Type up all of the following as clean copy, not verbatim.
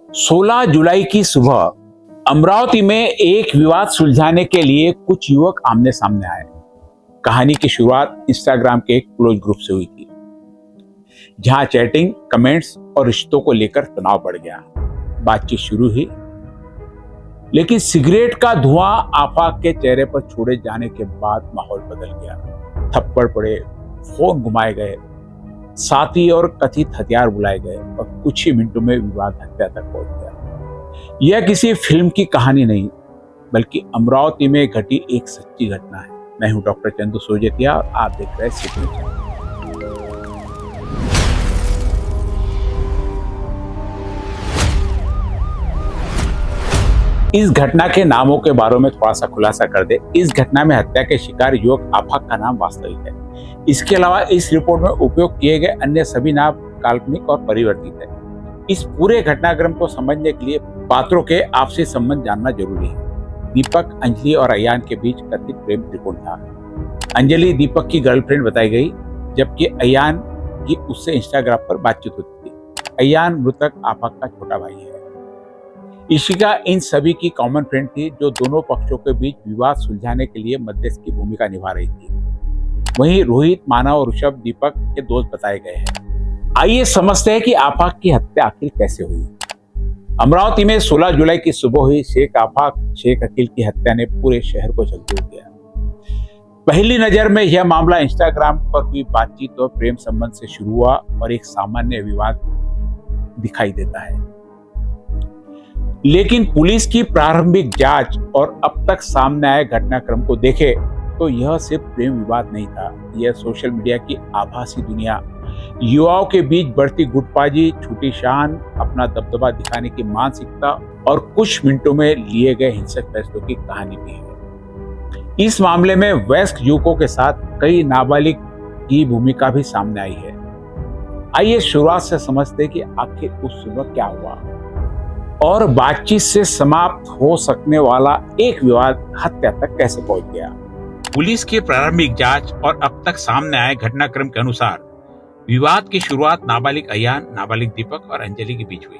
16 जुलाई की सुबह अमरावती में एक विवाद सुलझाने के लिए कुछ युवक आमने सामने आए। कहानी की शुरुआत इंस्टाग्राम के एक क्लोज ग्रुप से हुई थी, जहां चैटिंग, कमेंट्स और रिश्तों को लेकर तनाव बढ़ गया। बातचीत शुरू हुई, लेकिन सिगरेट का धुआं आफाक के चेहरे पर छोड़े जाने के बाद माहौल बदल गया। थप्पड़ पड़े, फोन घुमाए गए, साथी और कथित हथियार बुलाए गए और कुछ ही मिनटों में विवाद हत्या तक पहुंच गया। यह किसी फिल्म की कहानी नहीं, बल्कि अमरावती में घटी एक सच्ची घटना है। मैं हूं डॉक्टर चंदू सोजतिया और आप देख रहे हैं सिटी चैनल। इस घटना के नामों के बारे में थोड़ा सा खुलासा कर दे। इस घटना में हत्या के शिकार युवक आफाक का नाम वास्तविक है। इसके अलावा इस रिपोर्ट में उपयोग किए गए अन्य सभी नाम काल्पनिक और परिवर्तित है। इस पूरे घटनाक्रम को समझने के लिए पात्रों के आपसी संबंध जानना जरूरी है। दीपक, अंजलि और अयान के बीच कथित प्रेम त्रिकोण था। अंजलि दीपक की गर्लफ्रेंड बताई गई, जबकि अयान की उससे इंस्टाग्राम पर बातचीत होती थी। अयान मृतक आफाक का छोटा भाई है। इशिका इन सभी की कॉमन फ्रेंड थी, जो दोनों पक्षों के बीच विवाद सुलझाने के लिए मध्यस्थ की भूमिका निभा रही थी। वहीं रोहित, मानव और ऋषभ दीपक के दोस्त बताए गए हैं। आइए समझते हैं कि आफाक की हत्या आखिर कैसे हुई। अमरावती में 16 जुलाई की सुबह हुई शेख आफाक शेख अकील की हत्या ने पूरे शहर को झकझोर दिया। पहली नजर में यह मामला इंस्टाग्राम पर हुई बातचीत और प्रेम संबंध से शुरू हुआ और एक सामान्य विवाद दिखाई देता है। लेकिन पुलिस की प्रारंभिक जांच और अब तक सामने आए घटनाक्रम को देखें तो यह सिर्फ प्रेम विवाद नहीं था। यह सोशल मीडिया की आभासी दुनिया, युवाओं के बीच बढ़ती गुटबाजी, छूटी शान, अपना दबदबा दिखाने की मानसिकता और कुछ मिनटों में लिए गए हिंसक फैसलों की कहानी भी है। इस मामले में वयस्क युवकों के साथ कई नाबालिग की भूमिका भी सामने आई है। आइए शुरुआत से समझते कि आखिर उस सुबह क्या हुआ और बातचीत से समाप्त हो सकने वाला एक विवाद हत्या तक कैसे पहुंच गया। पुलिस की प्रारंभिक जांच और अब तक सामने आए घटनाक्रम के अनुसार विवाद की शुरुआत नाबालिग अयान, नाबालिग दीपक और अंजलि के बीच हुई।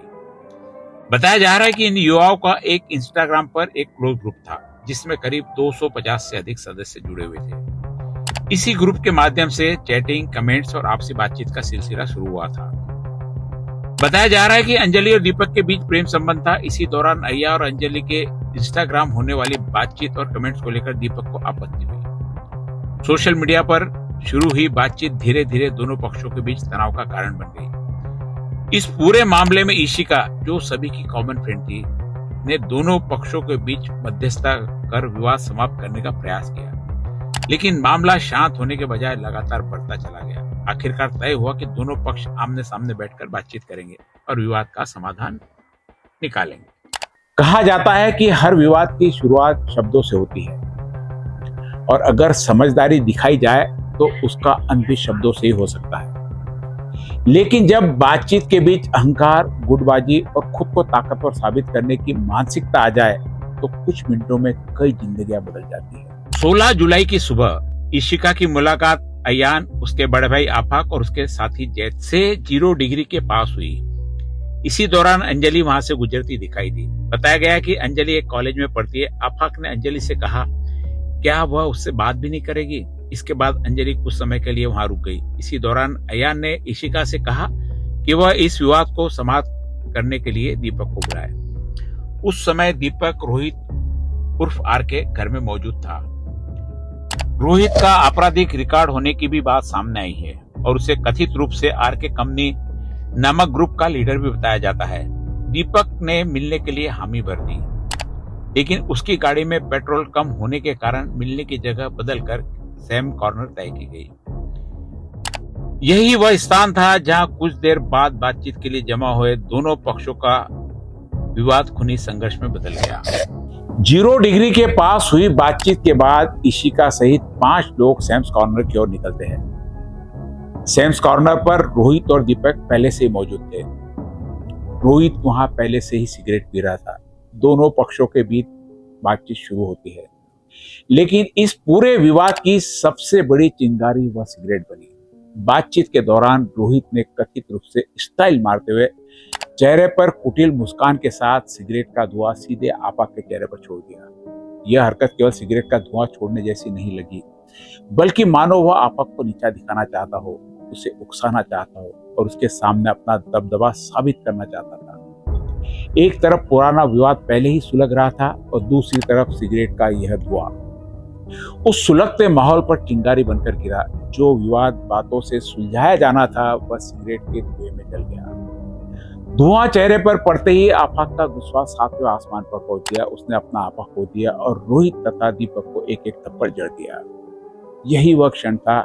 बताया जा रहा है कि इन युवाओं का एक इंस्टाग्राम पर एक क्लोज ग्रुप था, जिसमें करीब 250 से अधिक सदस्य जुड़े हुए थे। इसी ग्रुप के माध्यम से चैटिंग, कमेंट्स और आपसी बातचीत का सिलसिला शुरू हुआ था। बताया जा रहा है कि अंजलि और दीपक के बीच प्रेम संबंध था। इसी दौरान अय्या और अंजलि के इंस्टाग्राम होने वाली बातचीत और कमेंट्स को लेकर दीपक को आपत्ति हुई। सोशल मीडिया पर शुरू हुई बातचीत धीरे धीरे दोनों पक्षों के बीच तनाव का कारण बन गई। इस पूरे मामले में इशिका, जो सभी की कॉमन फ्रेंड थी, ने दोनों पक्षों के बीच मध्यस्थता कर विवाद समाप्त करने का प्रयास किया, लेकिन मामला शांत होने के बजाय लगातार बढ़ता चला गया। आखिरकार तय हुआ कि दोनों पक्ष आमने सामने बैठकर बातचीत करेंगे और विवाद का समाधान निकालेंगे। कहा जाता है कि हर विवाद की शुरुआत शब्दों से होती है और अगर समझदारी दिखाई जाए तो उसका अंत भी शब्दों से ही हो सकता है। लेकिन जब बातचीत के बीच अहंकार, गुटबाजी और खुद को ताकतवर साबित करने की मानसिकता आ जाए तो कुछ मिनटों में कई जिंदगियां बदल जाती है। 16 जुलाई की सुबह इशिका की मुलाकात अयान, उसके बड़े भाई आफाक और उसके साथी जैद से 0 डिग्री के पास हुई। इसी दौरान अंजलि वहां से गुजरती दिखाई दी। बताया गया कि अंजलि एक कॉलेज में पढ़ती है। आफाक ने अंजलि से कहा क्या वह उससे बात भी नहीं करेगी। इसके बाद अंजलि कुछ समय के लिए वहां रुक गई। इसी दौरान अयान ने इशिका से कहा कि वह इस विवाद को समाप्त करने के लिए दीपक को बुलाए। उस समय दीपक रोहित उर्फ आर के घर में मौजूद था। रोहित का आपराधिक रिकॉर्ड होने की भी बात सामने आई है और उसे कथित रूप से आर के कंपनी नामक ग्रुप का लीडर भी बताया जाता है। दीपक ने मिलने के लिए हामी भर दी, लेकिन उसकी गाड़ी में पेट्रोल कम होने के कारण मिलने की जगह बदलकर सैम कॉर्नर तय की गई। यही वह स्थान था जहां कुछ देर बाद बातचीत के लिए जमा हुए दोनों पक्षों का विवाद खूनी संघर्ष में बदल गया। 0 डिग्री के पास हुई बातचीत के बाद इशिका सहित 5 लोग सैम्स कॉर्नर की ओर निकलते हैं। सैम्स कॉर्नर पर रोहित और दीपक पहले से ही मौजूद थे। रोहित वहां पहले से ही सिगरेट पी रहा था। दोनों पक्षों के बीच बातचीत शुरू होती है, लेकिन इस पूरे विवाद की सबसे बड़ी चिंगारी वह सिगरेट बनी। बातचीत के दौरान रोहित ने कथित रूप से स्टाइल मारते हुए चेहरे पर कुटिल मुस्कान के साथ सिगरेट का धुआं सीधे आपा के चेहरे पर छोड़ दिया। यह हरकत केवल सिगरेट का धुआं छोड़ने जैसी नहीं लगी, बल्कि मानो वह आपा को नीचा दिखाना चाहता हो, उसे उकसाना चाहता हो और उसके सामने अपना दबदबा साबित करना चाहता था। एक तरफ पुराना विवाद पहले ही सुलग रहा था और दूसरी तरफ सिगरेट का यह धुआं उस सुलगते माहौल पर चिंगारी बनकर गिरा। जो विवाद बातों से सुलझाया जाना था वह सिगरेट के धुएं में जल गया। धुआं चेहरे पर पड़ते ही आफाक का गुस्सा सातवें आसमान पर पहुंच गया। उसने अपना आपा खो दिया और रोहित तथा दीपक को एक एक थप्पड़ जड़ दिया। यही वह क्षण था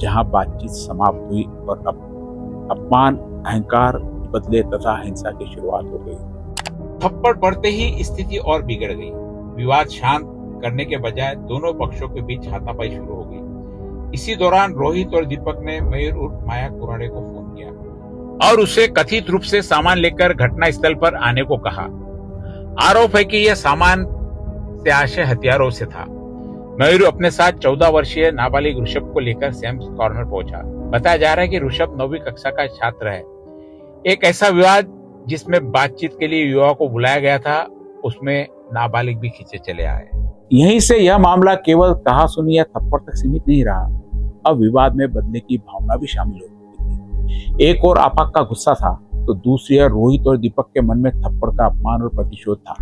जहां बातचीत समाप्त हुई और अब अपमान, अहंकार बदले तथा हिंसा की शुरुआत हो गई। थप्पड़ पड़ते ही स्थिति और बिगड़ गई। विवाद शांत करने के बजाय दोनों पक्षों के बीच हाथापाई शुरू हो गई। इसी दौरान रोहित और दीपक ने मयूर उर्फ माया कुराड़े को फोन किया और उसे कथित रूप से सामान लेकर घटना स्थल पर आने को कहा। आरोप है कि यह सामान से आशय हथियारों से था। मयूर अपने साथ 14 वर्षीय नाबालिग ऋषभ को लेकर सैम्स कॉर्नर पहुंचा। बताया जा रहा है कि ऋषभ 9वीं कक्षा का छात्र है। एक ऐसा विवाद जिसमें बातचीत के लिए युवा को बुलाया गया था, उसमें नाबालिग भी खींचे चले आए। यहीं से यह मामला केवल कहा सुनी या थप्पड़ तक सीमित नहीं रहा, अब विवाद में बदले की भावना भी शामिल हो गई थी। एक और आपाक का गुस्सा था तो दूसरी ओर रोहित और दीपक के मन में थप्पड़ का अपमान और प्रतिशोध था।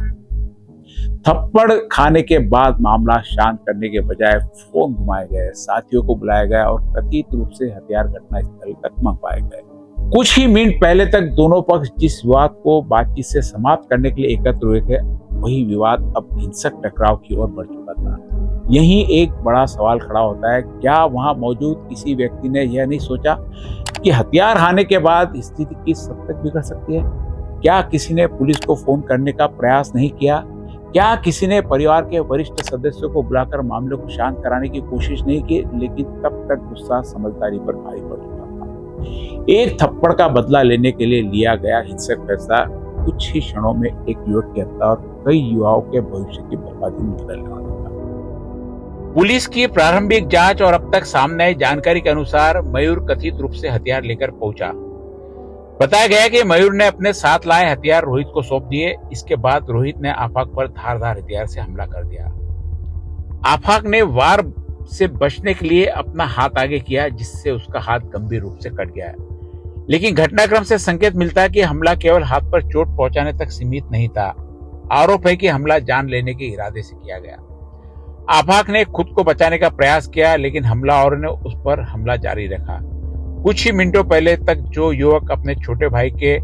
थप्पड़ खाने के बाद मामला शांत करने के बजाय फोन घुमाए गए, साथियों को बुलाया गया और कथित रूप से हथियार घटनास्थल तक मंगवाए गए। कुछ ही मिनट पहले तक दोनों पक्ष जिस विवाद को बातचीत से समाप्त करने के लिए एकत्र हुए थे, वही विवाद अब हिंसक टकराव की ओर बढ़ चुका था। यही एक बड़ा सवाल खड़ा होता है, क्या वहां मौजूद किसी व्यक्ति ने यह नहीं सोचा कि हथियार हाने के बाद स्थिति किस हद तक बिगड़ सकती है? क्या किसी ने पुलिस को फोन करने का प्रयास नहीं किया? क्या किसी ने परिवार के वरिष्ठ सदस्यों को बुलाकर मामले को शांत कराने की कोशिश नहीं की? लेकिन तब तक गुस्सा समझदारी पर भारी पड़ चुका था। एक थप्पड़ का बदला लेने के लिए लिया गया हिंसक फैसला कुछ ही क्षणों में एक युवक की हत्या और कई युवाओं के भविष्य की बर्बादी में बदलने वाला था। पुलिस की प्रारंभिक जांच और अब तक सामने आई जानकारी के अनुसार मयूर कथित रूप से हथियार लेकर पहुंचा। बताया गया कि मयूर ने अपने साथ लाए हथियार रोहित को सौंप दिए। इसके बाद रोहित ने आफाक पर धारदार हथियार से हमला कर दिया। आफाक ने वार से बचने के लिए अपना हाथ आगे किया, जिससे उसका हाथ गंभीर रूप से कट गया। लेकिन घटनाक्रम से संकेत मिलता है कि हमला केवल हाथ पर चोट पहुंचाने तक सीमित नहीं था। आरोप है कि हमला जान लेने के इरादे से किया गया। आफाक ने खुद को बचाने का प्रयास किया, लेकिन हमलावरों ने उस पर हमला जारी रखा। कुछ ही मिनटों पहले तक जो युवक अपने छोटे भाई के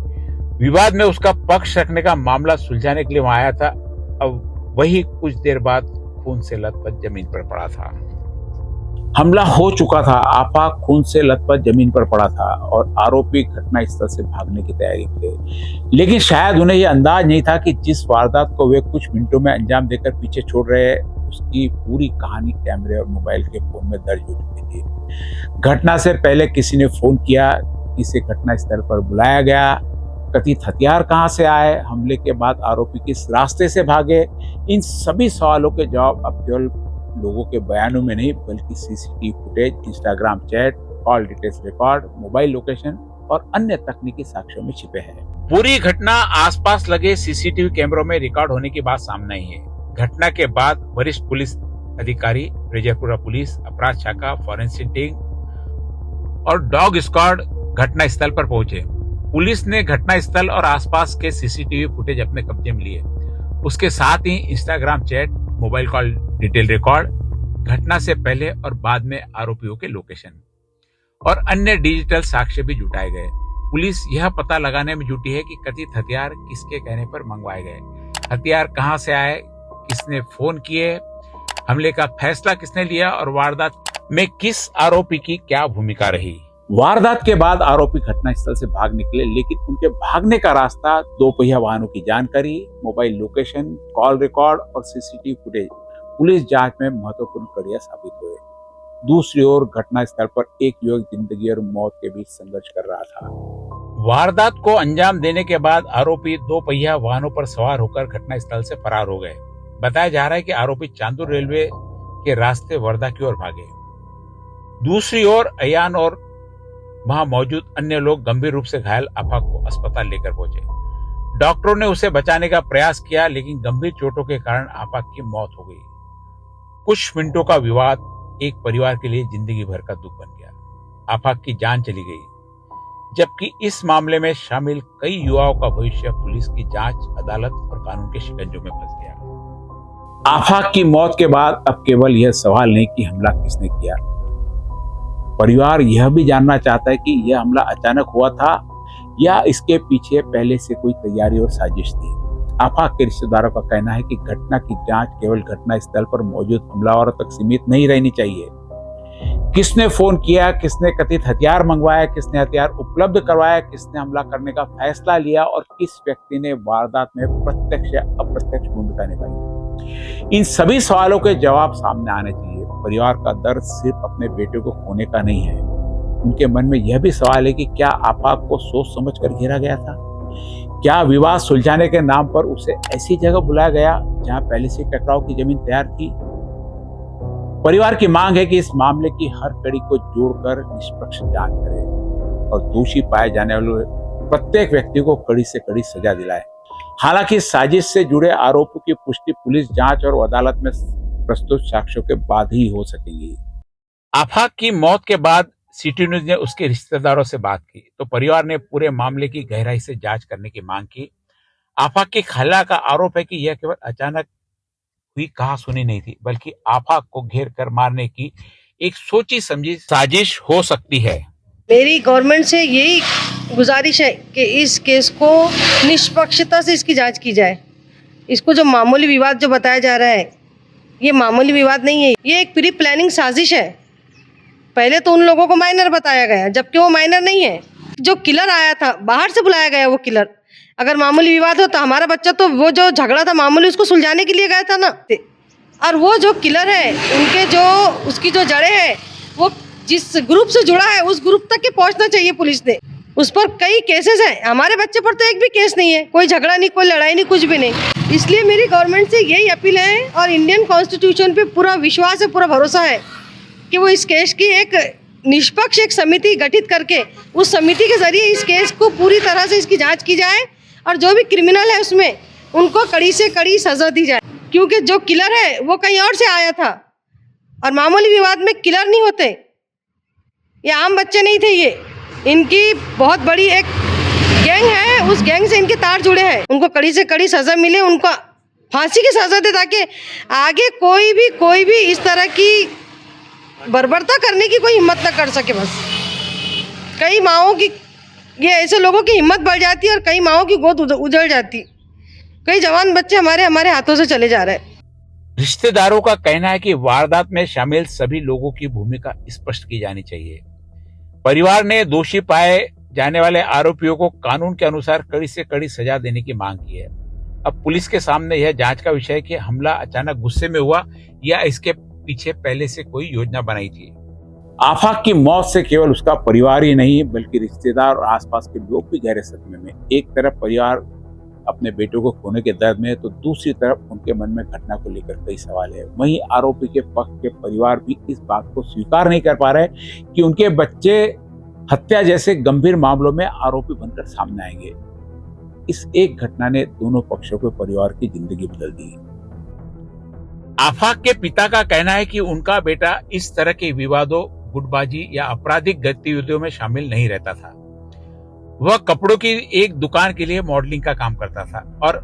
विवाद में उसका पक्ष रखने का मामला सुलझाने के लिए वहां आया था, अब वही कुछ देर बाद खून से लथपथ जमीन पर पड़ा था। हमला हो चुका था, आफाक खून से लथपथ जमीन पर पड़ा था और आरोपी घटना स्थल से भागने की तैयारी थे। लेकिन शायद उन्हें यह अंदाज नहीं था कि जिस वारदात को वे कुछ मिनटों में अंजाम देकर पीछे छोड़ रहे, उसकी पूरी कहानी कैमरे और मोबाइल के फोन में दर्ज हो चुकी थी। घटना से पहले किसी ने फोन किया, किसे घटना स्थल पर बुलाया गया, कथित हथियार कहां से आए, हमले के बाद आरोपी किस रास्ते से भागे, इन सभी सवालों के जवाब अब केवल लोगों के बयानों में नहीं, बल्कि CCTV footage, Instagram chat, call details record, mobile location और अन्य तकनीकी साक्ष्यों में छिपे हैं। पूरी घटना आसपास लगे सीसीटीवी कैमरों में रिकॉर्ड होने की बात सामने आई है। घटना के बाद वरिष्ठ पुलिस अधिकारी, रिजयपुरा पुलिस, अपराध शाखा, फॉरेंसिक टीम और डॉग स्क्वाड घटना स्थल पर पहुंचे। पुलिस ने घटना स्थल और आसपास के सीसीटीवी फुटेज अपने कब्जे में लिए। उसके साथ ही Instagram chat, mobile call detail record, घटना से पहले और बाद में आरोपियों के लोकेशन और अन्य डिजिटल साक्ष्य भी जुटाए गए। पुलिस यह पता लगाने में जुटी है कि कथित हथियार किसके कहने पर मंगवाए गए, हथियार कहां से आए, किसने फोन किए, हमले का फैसला किसने लिया और वारदात में किस आरोपी की क्या भूमिका रही। वारदात के बाद आरोपी घटनास्थल से भाग निकले, लेकिन उनके भागने का रास्ता, दो पहिया वाहनों की जानकारी, मोबाइल लोकेशन, कॉल रिकॉर्ड और सीसीटीवी फुटेज पुलिस जांच में महत्वपूर्ण कड़ियां साबित हुए। दूसरी ओर घटनास्थल पर एक युवक जिंदगी और मौत के बीच संघर्ष कर रहा था। वारदात को अंजाम देने के बाद आरोपी दो पहिया वाहनों पर सवार होकर घटनास्थल से फरार हो गए। बताया जा रहा है कि आरोपी चांदूर रेलवे के रास्ते वर्धा की ओर भागे। दूसरी ओर अयान और वहां मौजूद अन्य लोग गंभीर रूप से घायल आफाक को अस्पताल लेकर पहुंचे। डॉक्टरों ने उसे बचाने का प्रयास किया, लेकिन गंभीर चोटों के कारण आफाक की मौत हो गई। कुछ मिनटों का विवाद एक परिवार के लिए जिंदगी भर का दुख बन गया। आफाक की जान चली गई, जबकि इस मामले में शामिल कई युवाओं का भविष्य पुलिस की जांच, अदालत और कानून के शिकंजों में फंस गया। आफाक की मौत के बाद अब केवल यह सवाल नहीं कि हमला किसने किया, परिवार यह भी जानना चाहता है कि यह हमला अचानक हुआ था या इसके पीछे पहले से कोई तैयारी और साजिश थी। आफाक के रिश्तेदारों का कहना है कि घटना की जांच केवल घटना स्थल पर मौजूद हमलावरों तक सीमित नहीं रहनी चाहिए। किसने फोन किया, किसने कथित हथियार मंगवाया, किसने हथियार उपलब्ध करवाया, किसने हमला करने का फैसला लिया और किस व्यक्ति ने वारदात में प्रत्यक्ष या अप्रत्यक्ष भूमिका निभाई, इन सभी सवालों के जवाब सामने आने चाहिए। परिवार का दर्द सिर्फ अपने बेटे को खोने का नहीं है, उनके मन में यह भी सवाल है कि क्या आफाक को सोच समझकर घेरा गया था? क्या विवाद सुलझाने के नाम पर उसे ऐसी जगह बुलाया गया जहां पहले से टकराव की जमीन तैयार थी? परिवार की मांग है कि इस मामले की हर कड़ी को जोड़कर निष्पक्ष जांच करे और दोषी पाए जाने वाले प्रत्येक व्यक्ति को कड़ी से कड़ी सजा दिलाए। हालांकि साजिश से जुड़े आरोपों की पुष्टि पुलिस जांच और अदालत में प्रस्तुत साक्ष्यों के बाद ही हो सकेगी। आफाक की मौत के बाद सिटी न्यूज ने उसके रिश्तेदारों से बात की तो परिवार ने पूरे मामले की गहराई से जांच करने की मांग की। आफाक की खाला का आरोप है कि यह केवल अचानक हुई कहासुनी नहीं थी, बल्कि आफाक को घेर कर मारने की एक सोची समझी साजिश हो सकती है। मेरी गवर्नमेंट से यही गुजारिश है कि इस केस को निष्पक्षता से इसकी जांच की जाए। इसको जो मामूली विवाद जो बताया जा रहा है, ये मामूली विवाद नहीं है, ये एक प्री प्लानिंग साजिश है। पहले तो उन लोगों को माइनर बताया गया, जबकि वो माइनर नहीं है। जो किलर आया था, बाहर से बुलाया गया वो किलर। अगर मामूली विवाद हो तो हमारा बच्चा तो वो जो झगड़ा था मामूली, उसको सुलझाने के लिए गया था ना। और वो जो किलर है, उनके जो उसकी जो जड़ें हैं, वो जिस ग्रुप से जुड़ा है उस ग्रुप तक के पहुंचना चाहिए पुलिस ने। उस पर कई केसेस हैं, हमारे बच्चे पर तो एक भी केस नहीं है, कोई झगड़ा नहीं, कोई लड़ाई नहीं, कुछ भी नहीं। इसलिए मेरी गवर्नमेंट से यही अपील है और इंडियन कॉन्स्टिट्यूशन पे पूरा विश्वास है, पूरा भरोसा है कि वो इस केस की एक निष्पक्ष एक समिति गठित करके उस समिति के जरिए इस केस को पूरी तरह से इसकी जांच की जाए और जो भी क्रिमिनल है उसमें उनको कड़ी से कड़ी सजा दी जाए। क्योंकि जो किलर है वो कहीं और से आया था और मामूली विवाद में किलर नहीं होते, ये आम बच्चे नहीं थे, ये इनकी बहुत बड़ी एक गैंग है, उस गैंग से इनके तार जुड़े हैं। उनको कड़ी से कड़ी सजा मिले, उनको फांसी की सजा दे ताकि आगे कोई भी इस तरह की बर्बरता करने की कोई हिम्मत ना कर सके। बस कई माओं की, ये ऐसे लोगों की हिम्मत बढ़ जाती है और कई माओं की गोद उजड़ जाती, कई जवान बच्चे हमारे हाथों से चले जा रहे हैं। रिश्तेदारों का कहना है कि वारदात में शामिल सभी लोगों की भूमिका स्पष्ट की जानी चाहिए। परिवार ने दोषी पाए जाने वाले आरोपियों को कानून के अनुसार कड़ी से कड़ी सजा देने की मांग की है। अब पुलिस के सामने यह जांच का विषय है कि हमला अचानक गुस्से में हुआ या इसके पीछे पहले से कोई योजना बनाई थी। आफाक की मौत से केवल उसका परिवार ही नहीं बल्कि रिश्तेदार और आसपास के लोग भी गहरे सदमे में। एक तरफ परिवार अपने बेटों को खोने के दर्द में है तो दूसरी तरफ उनके मन में घटना को लेकर कई सवाल है। वहीं आरोपी के पक्ष के परिवार भी इस बात को स्वीकार नहीं कर पा रहे कि उनके बच्चे हत्या जैसे गंभीर मामलों में आरोपी बनकर सामने आएंगे। इस एक घटना ने दोनों पक्षों के परिवार की जिंदगी बदल दी। आफाक के पिता का कहना है कि उनका बेटा इस तरह के विवादों, गुटबाजी या आपराधिक गतिविधियों में शामिल नहीं रहता था। वह कपड़ों की एक दुकान के लिए मॉडलिंग का काम करता था और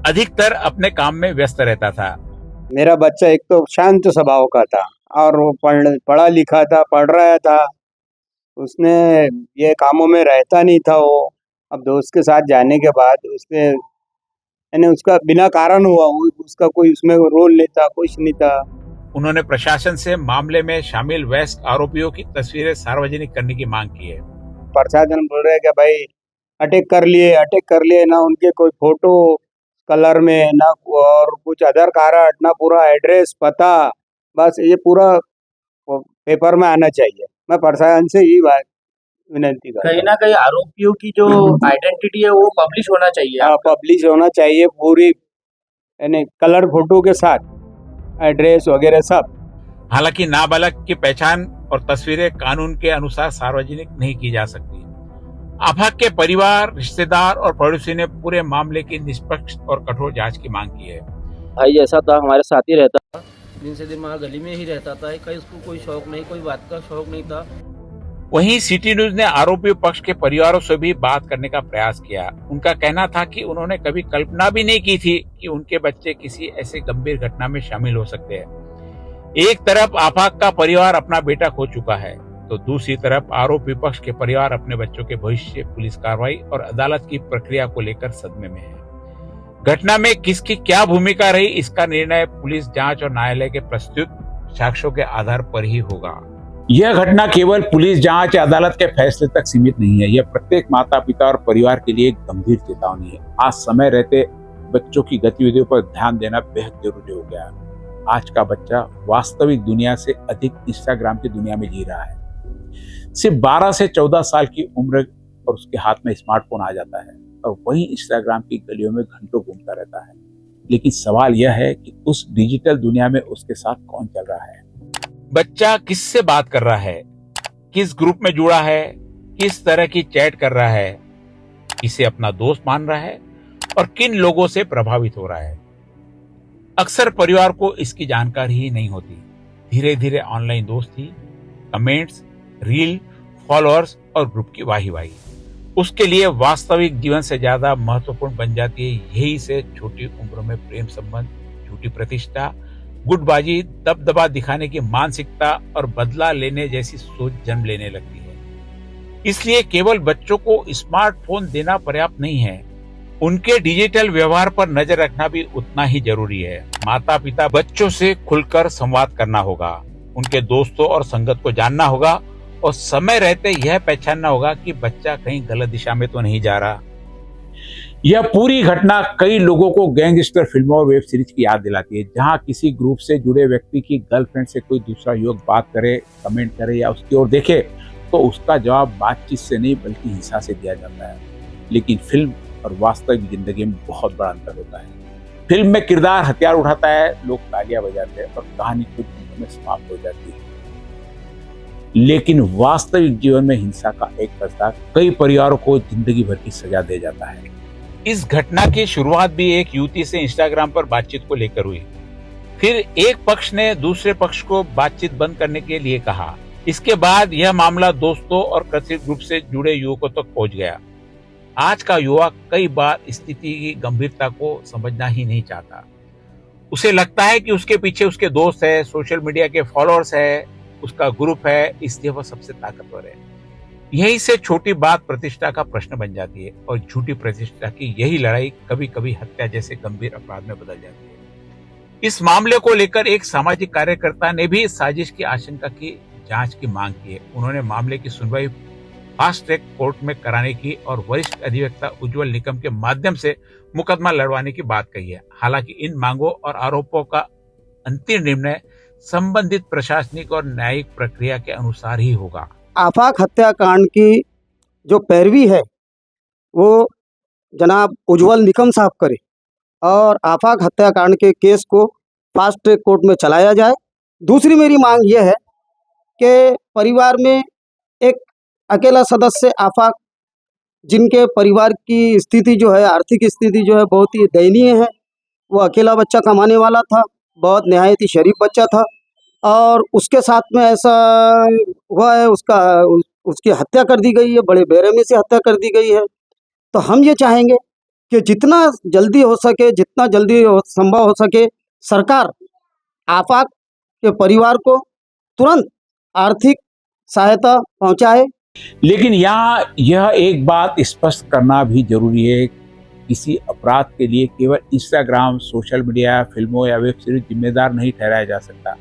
अधिकतर अपने काम में व्यस्त रहता था। मेरा बच्चा एक तो शांत स्वभाव का था और वो पढ़ा लिखा था, पढ़ रहा था, उसने ये कामों में रहता नहीं था। वो अब दोस्त के साथ जाने के बाद उसने यानी उसका बिना कारण हुआ, उसका कोई उसमें रोल नहीं था, कुछ नहीं था। उन्होंने प्रशासन से मामले में शामिल वयस्क आरोपियों की तस्वीरें सार्वजनिक करने की मांग की है। प्रशासन बोल रहे हैं कि भाई अटैक कर लिए ना, उनके कोई फोटो कलर में ना और कुछ आधार कार्ड ना, पूरा एड्रेस पता, बस ये पूरा पेपर में आना चाहिए। मैं प्रशासन से यही बात विनती कर, कहीं ना कहीं आरोपियों की जो आइडेंटिटी है वो पब्लिश होना चाहिए। हाँ, पब्लिश होना चाहिए पूरी, यानी कलर फोटो के साथ एड्रेस वगैरह सब। हालांकि नाबालग की पहचान और तस्वीरें कानून के अनुसार सार्वजनिक नहीं की जा सकती। आफाक के परिवार, रिश्तेदार और पड़ोसी ने पूरे मामले की निष्पक्ष और कठोर जांच की मांग की है। भाई ऐसा था, हमारे साथ ही रहता, दिन से दिन वहाँ गली में ही रहता था, कहीं उसको कोई शौक नहीं, कोई बात का शौक नहीं था। वहीं सिटी न्यूज ने आरोपी पक्ष के परिवारों से भी बात करने का प्रयास किया। उनका कहना था कि उन्होंने कभी कल्पना भी नहीं की थी कि उनके बच्चे किसी ऐसे गंभीर घटना में शामिल हो सकते हैं। एक तरफ आफाक का परिवार अपना बेटा खो चुका है, तो दूसरी तरफ आरोपी पक्ष के परिवार अपने बच्चों के भविष्य, पुलिस कार्रवाई और अदालत की प्रक्रिया को लेकर सदमे में है। घटना में किसकी क्या भूमिका रही, इसका निर्णय पुलिस जांच और न्यायालय के प्रस्तुत साक्ष्यों के आधार पर ही होगा। यह घटना केवल पुलिस जांच या अदालत के फैसले तक सीमित नहीं है, यह प्रत्येक माता पिता और परिवार के लिए एक गंभीर चेतावनी है। आज समय रहते बच्चों की गतिविधियों पर ध्यान देना बेहद जरूरी हो गया है। आज का बच्चा वास्तविक दुनिया से अधिक इंस्टाग्राम की दुनिया में जी रहा है। सिर्फ 12 से 14 साल की उम्र और उसके हाथ में स्मार्टफोन आ जाता है और वही इंस्टाग्राम की गलियों में घंटों घूमता रहता है। लेकिन सवाल यह है कि उस डिजिटल दुनिया में उसके साथ कौन चल रहा है। बच्चा किससे बात कर रहा है, किस ग्रुप में जुड़ा है, किस तरह की चैट कर रहा है, किसे अपना दोस्त मान रहा है और किन लोगों से प्रभावित हो रहा है। अक्सर परिवार को इसकी जानकारी ही नहीं होती। धीरे धीरे ऑनलाइन दोस्ती, कमेंट्स, रील, फॉलोअर्स और ग्रुप की वाही उसके लिए वास्तविक जीवन से ज्यादा महत्वपूर्ण बन जाती है। यही से छोटी उम्र में प्रेम संबंध, झूठी प्रतिष्ठा, गुटबाजी, दबदबा दिखाने की मानसिकता और बदला लेने जैसी सोच जन्म लेने लगती है। इसलिए केवल बच्चों को स्मार्टफोन देना पर्याप्त नहीं है, उनके डिजिटल व्यवहार पर नजर रखना भी उतना ही जरूरी है। माता पिता बच्चों से खुलकर संवाद करना होगा, उनके दोस्तों और संगत को जानना होगा और समय रहते यह पहचानना होगा कि बच्चा कहीं गलत दिशा में तो नहीं जा रहा। यह पूरी घटना कई लोगों को गैंगस्टर फिल्मों और वेब सीरीज की याद दिलाती है, जहां किसी ग्रुप से जुड़े व्यक्ति की गर्लफ्रेंड से कोई दूसरा युवक बात करे, कमेंट करे या उसकी ओर देखे तो उसका जवाब बातचीत से नहीं बल्कि हिंसा से दिया जाता है। लेकिन फिल्म और वास्तविक जिंदगी में बहुत बड़ा अंतर होता है। फिल्म में किरदार हथियार उठाता है, लोग तालियां बजाते हैं और कहानी कुछ मिनटों में समाप्त हो जाती है। लेकिन वास्तविक जीवन में हिंसा का एक प्रस्ताव कई परिवारों को जिंदगी भर की सजा दे जाता है। इस घटना की शुरुआत भी एक युवती से इंस्टाग्राम पर बातचीत को लेकर हुई। फिर एक पक्ष ने दूसरे पक्ष को बातचीत बंद करने के लिए कहा। इसके बाद यह मामला दोस्तों और कथित ग्रुप से जुड़े युवकों तक पहुंच गया। आज का युवा कई बार स्थिति की गंभीरता को समझना ही नहीं चाहता। उसे लगता है कि उसके पीछे उसके दोस्त है, सोशल मीडिया के फॉलोअर्स है, उसका ग्रुप है, इसलिए वह सबसे ताकतवर है। यही से छोटी बात प्रतिष्ठा का प्रश्न बन जाती है और झूठी प्रतिष्ठा की यही लड़ाई कभी कभी हत्या जैसे गंभीर अपराध में बदल जाती है। इस मामले को लेकर एक सामाजिक कार्यकर्ता ने भी साजिश की आशंका की जांच की मांग की है। उन्होंने मामले की सुनवाई फास्ट ट्रैक कोर्ट में कराने की और वरिष्ठ अधिवक्ता उज्जवल निकम के माध्यम से मुकदमा लड़वाने की बात कही है। हालांकि इन मांगों और आरोपों का अंतिम निर्णय संबंधित प्रशासनिक और न्यायिक प्रक्रिया के अनुसार ही होगा। आफाक हत्याकांड की जो पैरवी है वो जनाब उज्जवल निकम साहब करे और आफाक हत्याकांड के केस को फास्ट ट्रैक कोर्ट में चलाया जाए। दूसरी मेरी मांग ये है कि परिवार में एक अकेला सदस्य आफाक, जिनके परिवार की स्थिति जो है, आर्थिक स्थिति जो है बहुत ही दयनीय है, वो अकेला बच्चा कमाने वाला था, बहुत नहायत ही शरीफ बच्चा था और उसके साथ में ऐसा हुआ है, उसकी हत्या कर दी गई है, बड़े बेरहमी से हत्या कर दी गई है। तो हम ये चाहेंगे कि जितना जल्दी हो सके, जितना जल्दी संभव हो सके, सरकार आफाक के परिवार को तुरंत आर्थिक सहायता पहुंचाए। लेकिन यहाँ यह एक बात स्पष्ट करना भी जरूरी है, किसी अपराध के लिए केवल इंस्टाग्राम, सोशल मीडिया, फिल्मों या वेब सीरीज जिम्मेदार नहीं ठहराया जा सकता।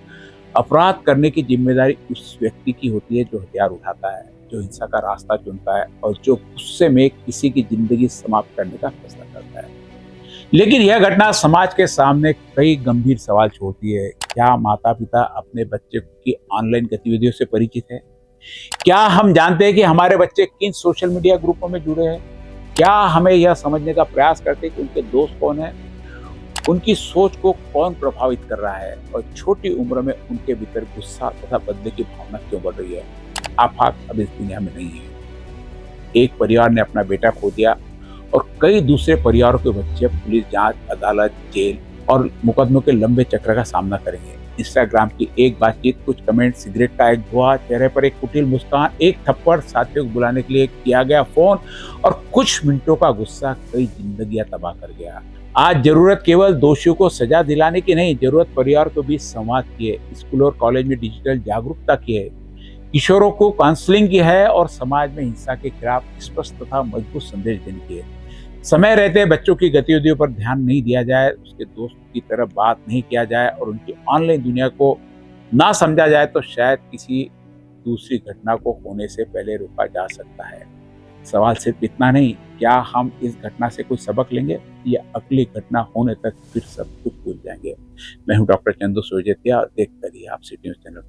अपराध करने की जिम्मेदारी उस व्यक्ति की होती है जो हथियार उठाता है, जो हिंसा का रास्ता चुनता है और जो गुस्से में किसी की जिंदगी समाप्त करने का फैसला करता है। लेकिन यह घटना समाज के सामने कई गंभीर सवाल छोड़ती है। क्या माता पिता अपने बच्चे की ऑनलाइन गतिविधियों से परिचित है? क्या हम जानते हैं कि हमारे बच्चे किन सोशल मीडिया ग्रुपों में जुड़े हैं? क्या हमें यह समझने का प्रयास करते हैं कि उनके दोस्त कौन हैं, उनकी सोच को कौन प्रभावित कर रहा है और छोटी उम्र में उनके भीतर गुस्सा तथा बदले की भावना क्यों बढ़ रही है? आफाक अब इस दुनिया में नहीं है। एक परिवार ने अपना बेटा खो दिया और कई दूसरे परिवारों के बच्चे पुलिस जांच, अदालत, जेल और मुकदमों के लंबे चक्र का सामना करेंगे। इंस्टाग्राम की एक बातचीत, कुछ कमेंट, सिगरेट का एक धुआं, चेहरे पर एक कुटिल मुस्कान, एक थप्पड़, साथियों को बुलाने के लिए किया गया फोन और कुछ मिनटों का गुस्सा कई जिंदगियां तबाह कर गया। आज जरूरत केवल दोषियों को सजा दिलाने की नहीं, जरूरत परिवार के बीच संवाद की है, स्कूल और कॉलेज में डिजिटल जागरूकता की है, किशोरों को काउंसलिंग की है और समाज में हिंसा के खिलाफ स्पष्ट तथा मजबूत संदेश देने की है। समय रहते बच्चों की गतिविधियों पर ध्यान नहीं दिया जाए, उसके दोस्त की तरफ बात नहीं किया जाए और उनकी ऑनलाइन दुनिया को ना समझा जाए तो शायद किसी दूसरी घटना को होने से पहले रोका जा सकता है। सवाल सिर्फ इतना नहीं, क्या हम इस घटना से कोई सबक लेंगे या अगली घटना होने तक फिर सब कुछ भूल जाएंगे। मैं हूं डॉक्टर चंदू सोजतिया और देखते रहिए आप सिटी न्यूज़ चैनल।